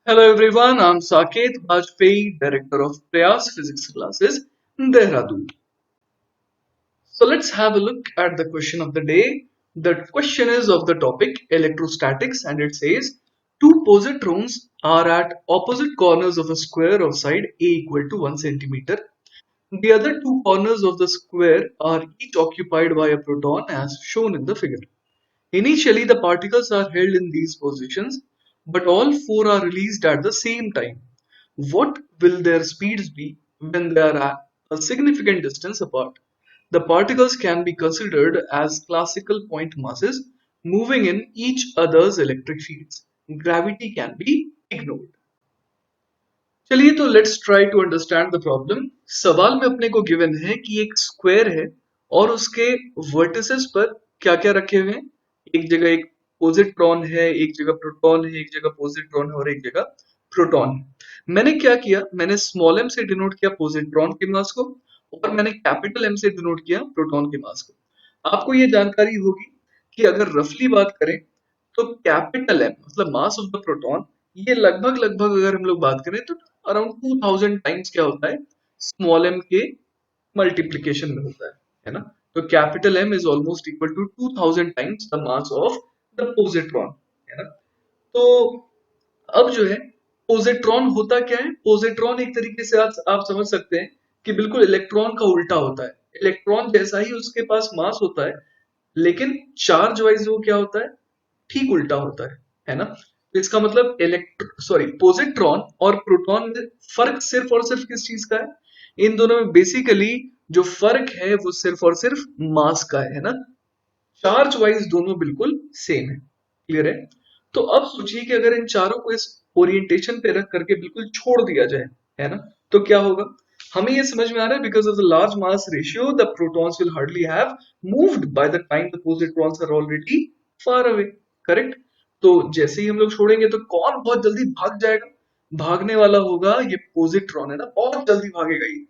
Hello everyone, I'm Saket Bajpayee, Director of Prayas Physics Classes, Dehradun. So let's have a look at the question of the day. The question is of the topic electrostatics and it says two positrons are at opposite corners of a square of side A equal to 1 centimeter. The other two corners of the square are each occupied by a proton as shown in the figure. Initially, the particles are held in these positions, but all four are released at the same time. What will their speeds be when they are at a significant distance apart? The particles can be considered as classical point masses moving in each other's electric fields. Gravity can be ignored. चलिए तो let's try to understand the problem. सवाल में अपने को given है कि एक square है और उसके वर्टिसेस पर क्या क्या रखे हुए हैं। एक जगह एक पॉजिट्रॉन है, एक जगह प्रोटॉन है, एक जगह पॉजिट्रॉन है और एक जगह प्रोटॉन है। मैंने क्या किया, मैंने स्मॉल एम से डिनोट किया पॉजिट्रॉन के मास को और मैंने कैपिटल एम से डिनोट किया प्रोटॉन के मास को। आपको ये जानकारी होगी कि अगर रफली बात करें तो कैपिटल एम मतलब मास ऑफ द प्रोटॉन, ये लगभग लगभग अगर हम लोग बात करें तो अराउंड 2000 टाइम्स क्या होता है, स्मॉल एम के मल्टीप्लीकेशन में होता है ना। तो capital M is almost equal to 2000 times the mass of the positron, है ना। तो अब जो है पोजिट्रॉन होता क्या है, पोजिट्रॉन एक तरीके से आप समझ सकते हैं कि बिल्कुल इलेक्ट्रॉन का उल्टा होता है। इलेक्ट्रॉन जैसा ही उसके पास मास होता है, लेकिन चार्ज वाइज वो क्या होता है, ठीक उल्टा होता है ना। तो इसका मतलब पोजिट्रॉन और प्रोटॉन में फर्क सिर्फ और सिर्फ किस चीज का है, इन दोनों में बेसिकली जो फर्क है वो सिर्फ और सिर्फ मास का है ना। चार्ज वाइज दोनों बिल्कुल सेम है। क्लियर है। तो अब सोचिए कि अगर इन चारों को इस ओरिएंटेशन पे रख करके बिल्कुल छोड़ दिया जाए, है ना, तो क्या होगा। हमें ये समझ में आ रहा है because of the large mass ratio the protons will hardly have moved by the time the positrons are already far away. Correct. तो जैसे ही हम लोग छोड़ेंगे तो कौन बहुत जल्दी भाग जाएगा, भागने वाला होगा ये पॉजिट्रॉन, है ना, बहुत जल्दी भागेगा ये।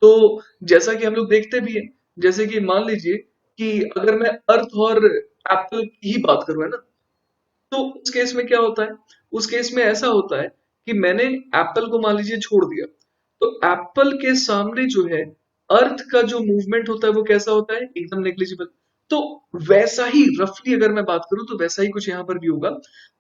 तो जैसा कि हम लोग देखते भी हैं, जैसे कि मान लीजिए कि अगर मैं अर्थ और एप्पल की ही बात करूं, है ना, तो उस केस में क्या होता है, उस केस में ऐसा होता है कि मैंने एप्पल को मान लीजिए छोड़ दिया, तो एप्पल के सामने जो है अर्थ का जो मूवमेंट होता है वो कैसा होता है, एकदम नेग्लिजिबल। तो वैसा ही रफली अगर मैं बात करूं तो वैसा ही कुछ यहां पर भी होगा।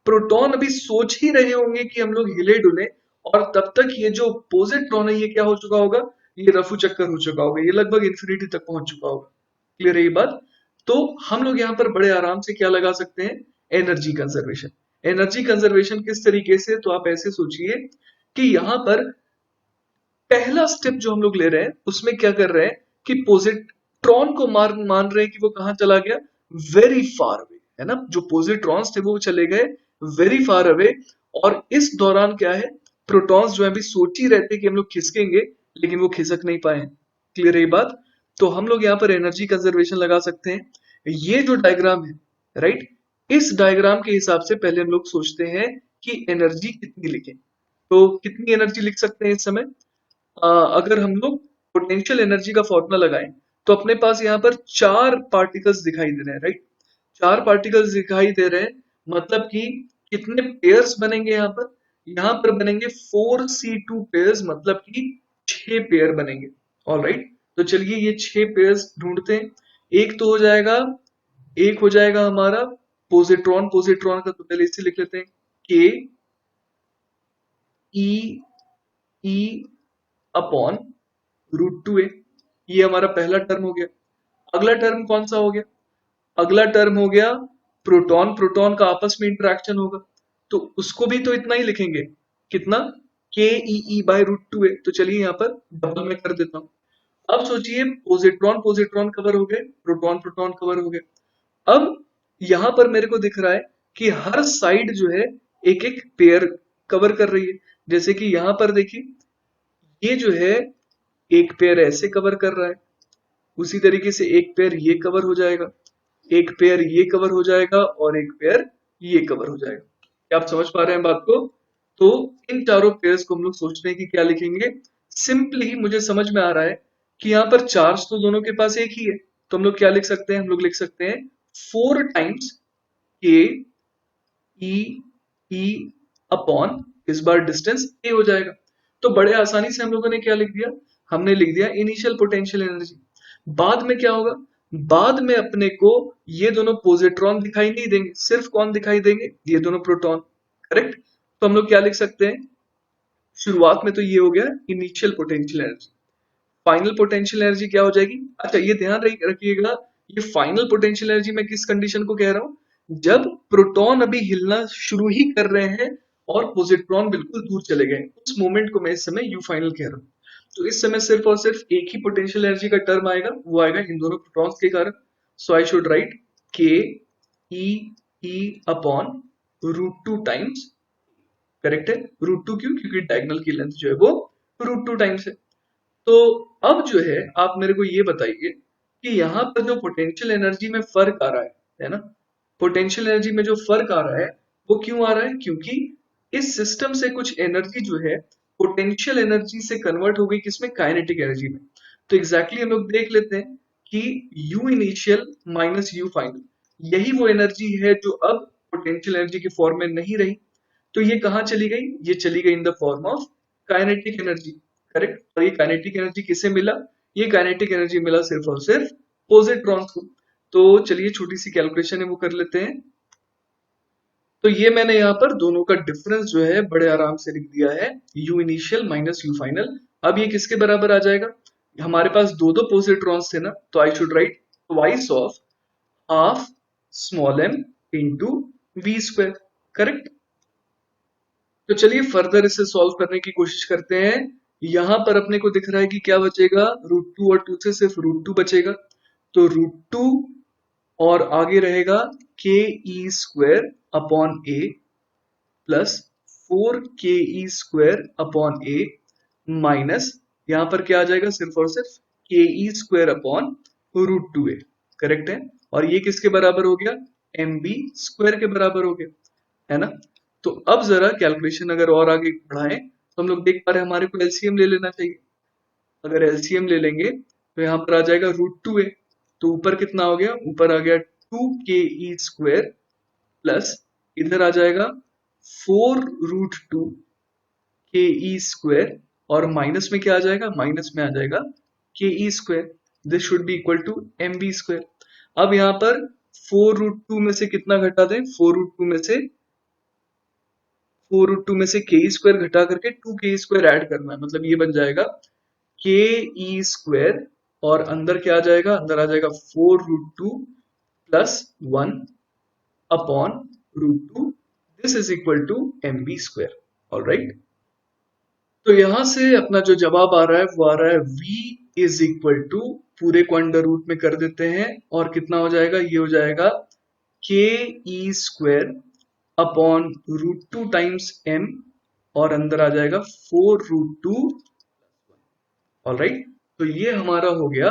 प्रोटॉन अभी सोच ही रहे होंगे कि हम लोग हिले डुले, और तब तक ये जो पोजिट्रॉन है ये क्या हो चुका होगा, ये रफू चक्कर हो चुका होगा, ये लगभग इन्फिनिटी तक पहुंच चुका होगा। क्लियर है ये बात। तो हम लोग यहाँ पर बड़े आराम से क्या लगा सकते हैं, एनर्जी कंजर्वेशन। एनर्जी कंजर्वेशन किस तरीके से, तो आप ऐसे सोचिए कि यहाँ पर पहला स्टेप जो हम लोग ले रहे हैं उसमें क्या कर रहे हैं कि पोजिट्रॉन को मान रहे हैं कि वो कहाँ चला गया, वेरी फार अवे, है ना। जो पोजिट्रॉन्स थे वो चले गए वेरी फार अवे। और इस दौरान क्या है, प्रोटॉन्स जो है अभी सोच ही रहते कि हम लोग खिसकेंगे, लेकिन वो खिसक नहीं पाए। क्लियर है ये बात। तो हम लोग यहाँ पर एनर्जी कंजर्वेशन लगा सकते हैं। ये जो डायग्राम है, राइट, इस डायग्राम के हिसाब से पहले हम लोग सोचते हैं कि एनर्जी कितनी लिखें। तो कितनी एनर्जी लिख सकते हैं इस समय, अगर हम लोग पोटेंशियल एनर्जी का फॉर्मूला लगाएं तो अपने पास यहाँ पर चार पार्टिकल्स दिखाई दे रहे हैं, राइट। चार पार्टिकल्स दिखाई दे रहे हैं, मतलब कि कितने पेयर्स बनेंगे यहाँ पर, यहाँ पर बनेंगे 4C2 पेयर्स, मतलब कि 6 पेयर बनेंगे। All right. तो चलिए ये 6 पेयर्स ढूंढते हैं। एक तो हो जाएगा, एक हो जाएगा हमारा पोजिट्रॉन, पोजिट्रॉन का तो पहले इसे लिख लेते हैं, के ई ई अपॉन √2a। ये हमारा पहला टर्म हो गया। अगला टर्म कौन सा हो गया, अगला टर्म हो गया प्रोटॉन, प्रोटॉन का आपस में इंटरेक्शन होगा, तो उसको भी तो इतना ही लिखेंगे, कितना, के ई बाय √2a। तो चलिए यहाँ पर डबल में कर देता हूँ। अब सोचिए पोजिट्रॉन पोजिट्रॉन कवर हो गए, प्रोटॉन प्रोटॉन कवर हो गए। अब यहां पर मेरे को दिख रहा है कि हर साइड जो है एक एक पेयर कवर कर रही है। जैसे कि यहां पर देखिए ये जो है एक पेयर ऐसे कवर कर रहा है, उसी तरीके से एक पेयर ये कवर हो जाएगा, एक पेयर ये कवर हो जाएगा और एक पेयर ये कवर हो जाएगा। क्या आप समझ पा रहे हैं बात को। तो इन चारों पेयर्स को हम लोग सोचते हैं कि क्या लिखेंगे। सिंपली ही मुझे समझ में आ रहा है कि यहाँ पर चार्ज तो दोनों के पास एक ही है, तो हम लोग क्या लिख सकते हैं, हम लोग लिख सकते हैं 4 टाइम्स के ई ई अपॉन इस बार डिस्टेंस ए हो जाएगा। तो बड़े आसानी से हम लोगों ने क्या लिख दिया, हमने लिख दिया इनिशियल पोटेंशियल एनर्जी। बाद में क्या होगा, बाद में अपने को ये दोनों पोजिट्रॉन दिखाई नहीं देंगे, सिर्फ कौन दिखाई देंगे, ये दोनों प्रोटॉन। करेक्ट। तो हम लोग क्या लिख सकते हैं, शुरुआत में तो ये हो गया initial potential energy. Final potential energy क्या हो जाएगी, अच्छा ये ध्यान रखिएगा, ये फाइनल पोटेंशियल एनर्जी मैं किस कंडीशन को कह रहा हूं, जब प्रोटॉन अभी हिलना शुरू ही कर रहे हैं और पॉजिट्रॉन बिल्कुल दूर चले गए, उस मोमेंट को मैं इस समय यू फाइनल कह रहा हूं। तो इस समय सिर्फ और सिर्फ एक ही पोटेंशियल एनर्जी का टर्म आएगा, वो आएगा इन दोनों प्रोटॉन्स के कारण। सो आई शुड राइट के ई ई अपॉन √2 टाइम्स। करेक्ट है, √2 क्यों, क्योंकि डायगोनल की लेंथ जो है वो √2 टाइम्स है। तो अब जो है आप मेरे को ये बताइए कि यहाँ पर जो पोटेंशियल एनर्जी में फर्क आ रहा है ना, पोटेंशियल एनर्जी में जो फर्क आ रहा है वो क्यों आ रहा है, क्योंकि इस सिस्टम से कुछ एनर्जी जो है पोटेंशियल एनर्जी से कन्वर्ट हो गई किसमें, काइनेटिक एनर्जी में। तो एग्जैक्टली हम लोग देख लेते हैं कि you initial minus you final, यही वो एनर्जी है जो अब पोटेंशियल एनर्जी के फॉर्म में नहीं रही। तो ये कहाँ चली गई, ये चली गई in the form of kinetic energy. Correct. और ये काइनेटिक एनर्जी किसे मिला, ये काइनेटिक एनर्जी मिला सिर्फ और सिर्फ पॉजिट्रॉन्स को। तो चलिए छोटी सी कैलकुलेशन है वो कर लेते हैं। तो ये मैंने यहाँ पर दोनों का डिफरेंस जो है बड़े आराम से लिख दिया है, you initial minus you final. अब ये किसके बराबर आ जाएगा, हमारे पास दो दो पॉजिट्रॉन्स थे ना, तो I should write twice of half small m into v square. Correct. तो चलिए फर्दर इसे सॉल्व करने की कोशिश करते हैं। यहां पर अपने को दिख रहा है कि क्या बचेगा, √2 और 2 से सिर्फ √2 बचेगा। तो √2 और आगे रहेगा के ई स्क्वायर अपॉन ए प्लस 4ke² अपॉन ए माइनस यहां पर क्या आ जाएगा, सिर्फ और सिर्फ ke² अपॉन √2a। करेक्ट है। और ये किसके बराबर हो गया, mb² के बराबर हो गया, है ना। तो अब जरा कैलकुलेशन अगर और आगे बढ़ाएं तो हम लोग देख पा रहे हैं हमारे को एलसीएम ले लेना चाहिए। अगर एलसीएम ले लेंगे तो यहाँ पर आ जाएगा √2a। तो ऊपर कितना हो गया, ऊपर आ गया 2ke² प्लस इधर आ जाएगा 4√2 ke² और माइनस में क्या आ जाएगा, माइनस में आ जाएगा ke²। This should be equal to mb²। अब यहाँ पर 4√2 में से कितना घटा दें, 4√2 में से ke² घटा करके 2ke² ऐड करना है, मतलब ये बन जाएगा ke² और अंदर क्या आ जाएगा, अंदर आ जाएगा 4√2 plus 1 upon √2। This is equal to mb²। Alright. तो यहां से अपना जो जवाब आ रहा है वो आ रहा है v इज इक्वल टू, पूरे को अंडर रूट में कर देते हैं और कितना हो जाएगा, ये हो जाएगा ke² अपॉन √2 टाइम्स m और अंदर आ जाएगा 4√2। ऑलराइट। तो ये हमारा हो गया,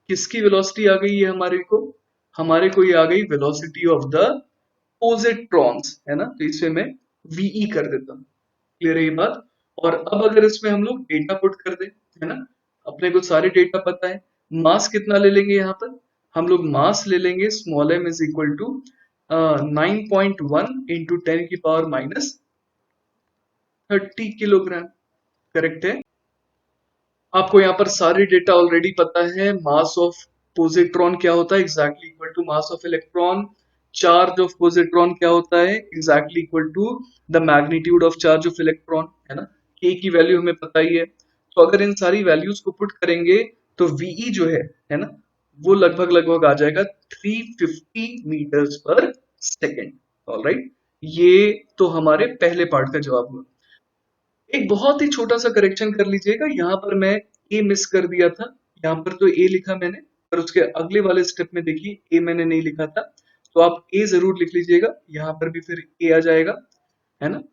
किसकी वेलोसिटी आ गई, ये हमारे को ये आ गई वेलोसिटी ऑफ द पॉजिट्रॉन्स, है ना। तो इसे मैं वीई कर देता हूँ। क्लियर है ये बात। और अब अगर इसमें हम लोग डेटा पुट कर दें, है ना, अपने को सारे डेटा पता है। मास कितना ले लेंगे, यहाँ पर हम लोग मास ले लेंगे small m is equal to 9.1 into 10⁻30 kilogram. Correct है। आपको यहाँ पर सारे डेटा ऑलरेडी पता है। मास ऑफ पॉजिट्रॉन क्या होता है, exactly equal to mass of electron. Charge of positron क्या होता है, exactly equal to the magnitude of charge of electron, है ना। के की वैल्यू हमें पता ही है। तो अगर इन सारी वैल्यूज को पुट करेंगे तो वीई जो है ना, वो लगभग लगभग आ जाएगा 350 मीटर्स पर सेकेंड। ऑलराइट। ये तो हमारे पहले पार्ट का जवाब हुआ। एक बहुत ही छोटा सा करेक्शन कर लीजिएगा, यहाँ पर मैं ए मिस कर दिया था। यहाँ पर तो ए लिखा मैंने, पर उसके अगले वाले स्टेप में देखिए ए मैंने नहीं लिखा था। तो आप ए जरूर लिख लीजिएगा, यहाँ पर भी फिर ए आ जाएगा, है ना।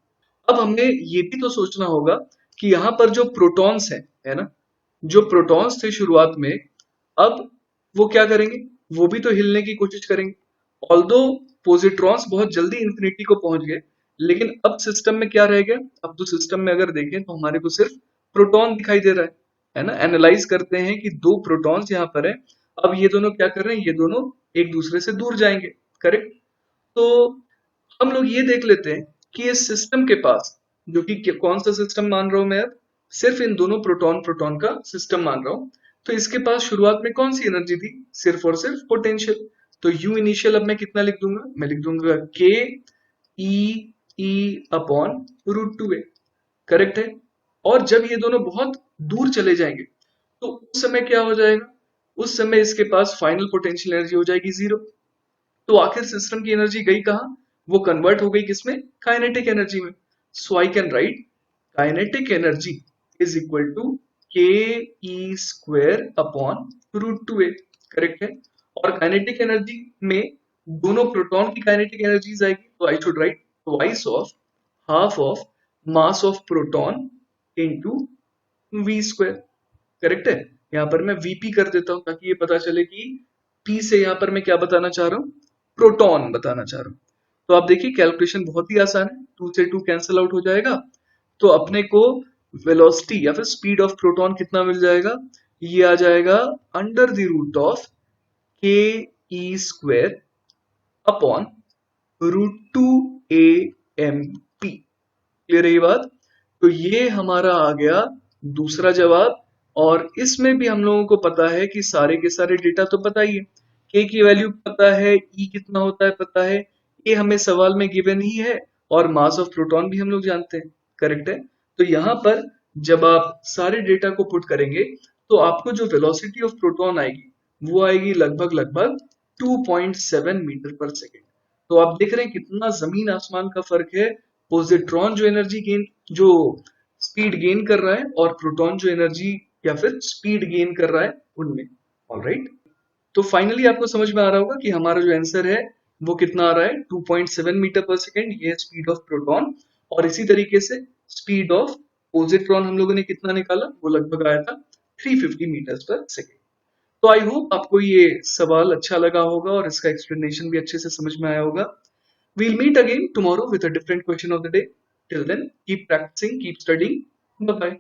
अब हमने ये भी तो सोचना होगा कि यहाँ पर जो प्रोटॉन्स है ना, जो प्रोटॉन्स थे शुरुआत में, अब वो क्या करेंगे, वो भी तो हिलने की कोशिश करेंगे। ऑल्दो पॉजिट्रॉन्स बहुत जल्दी इंफिनिटी को पहुंच गए, लेकिन अब सिस्टम में क्या रह गया, अब तो सिस्टम में अगर देखें तो हमारे को सिर्फ प्रोटॉन दिखाई दे रहा है ना। एनालाइज करते हैं कि दो प्रोटॉन्स यहाँ पर है, अब ये दोनों क्या कर रहे हैं, ये दोनों एक दूसरे से दूर जाएंगे। करेक्ट। तो हम लोग ये देख लेते हैं कि इस सिस्टम के पास, जो कि कौन सा सिस्टम मान रहा हूं मैं अब, सिर्फ इन दोनों प्रोटॉन प्रोटॉन का सिस्टम मान रहा हूं, तो इसके पास शुरुआत में कौन सी एनर्जी थी, सिर्फ और सिर्फ पोटेंशियल। तो यू इनिशियल अब मैं कितना लिख दूंगा, मैं लिख दूंगा के ई ई upon root two a, correct है। और जब ये दोनों बहुत दूर चले जाएंगे तो उस समय क्या हो जाएगा, उस समय इसके पास फाइनल पोटेंशियल एनर्जी हो जाएगी जीरो। तो आखिर सिस्टम की एनर्जी गई कहाँ, वो कन्वर्ट हो गई किसमें, काइनेटिक एनर्जी में। So I can write kinetic energy is equal to K E square upon root two a, correct है। और काइनेटिक एनर्जी में दोनों प्रोटॉन की काइनेटिक एनर्जीज आएगी, तो I should write twice of half of mass of proton into v square, correct है। यहाँ पर मैं वीपी कर देता हूं ताकि ये पता चले कि पी से यहाँ पर मैं क्या बताना चाह रहा हूँ, प्रोटॉन बताना चाह रहा हूँ। तो आप देखिए कैलकुलेशन बहुत ही आसान है, 2 से 2 कैंसिल आउट हो जाएगा, तो अपने को वेलोसिटी या फिर स्पीड ऑफ प्रोटॉन कितना मिल जाएगा, ये आ जाएगा under the root of K E square upon root two a M P. Clear है ये बात। तो ये हमारा आ गया दूसरा जवाब। और इसमें भी हम लोगों को पता है कि सारे के सारे डेटा तो पता ही है, के की वैल्यू पता है, ई कितना होता है पता है, ये हमें सवाल में गिवन ही है, और मास ऑफ प्रोटॉन भी हम लोग जानते हैं, करेक्ट है। तो यहाँ पर जब आप सारे डेटा को पुट करेंगे तो आपको जो वेलोसिटी ऑफ प्रोटॉन आएगी वो आएगी लगभग लगभग 2.7 मीटर पर सेकेंड। तो आप देख रहे हैं कितना जमीन आसमान का फर्क है, पॉजिट्रॉन जो एनर्जी गेन, जो स्पीड गेन कर रहा है, और प्रोटॉन जो एनर्जी या फिर स्पीड गेन कर रहा है उनमें। ऑलराइट, तो फाइनली आपको समझ में आ रहा होगा कि हमारा जो आंसर है वो कितना आ रहा है, 2.7 मीटर पर सेकेंड, ये स्पीड ऑफ प्रोटॉन। और इसी तरीके से स्पीड ऑफ पॉजिट्रॉन हम लोगों ने कितना निकाला, वो लगभग आया था 350 मीटर पर सेकेंड। तो आई होप आपको ये सवाल अच्छा लगा होगा और इसका एक्सप्लेनेशन भी अच्छे से समझ में आया होगा। We'll meet again tomorrow with a different question of the day. Till then, keep practicing, keep studying. Bye bye.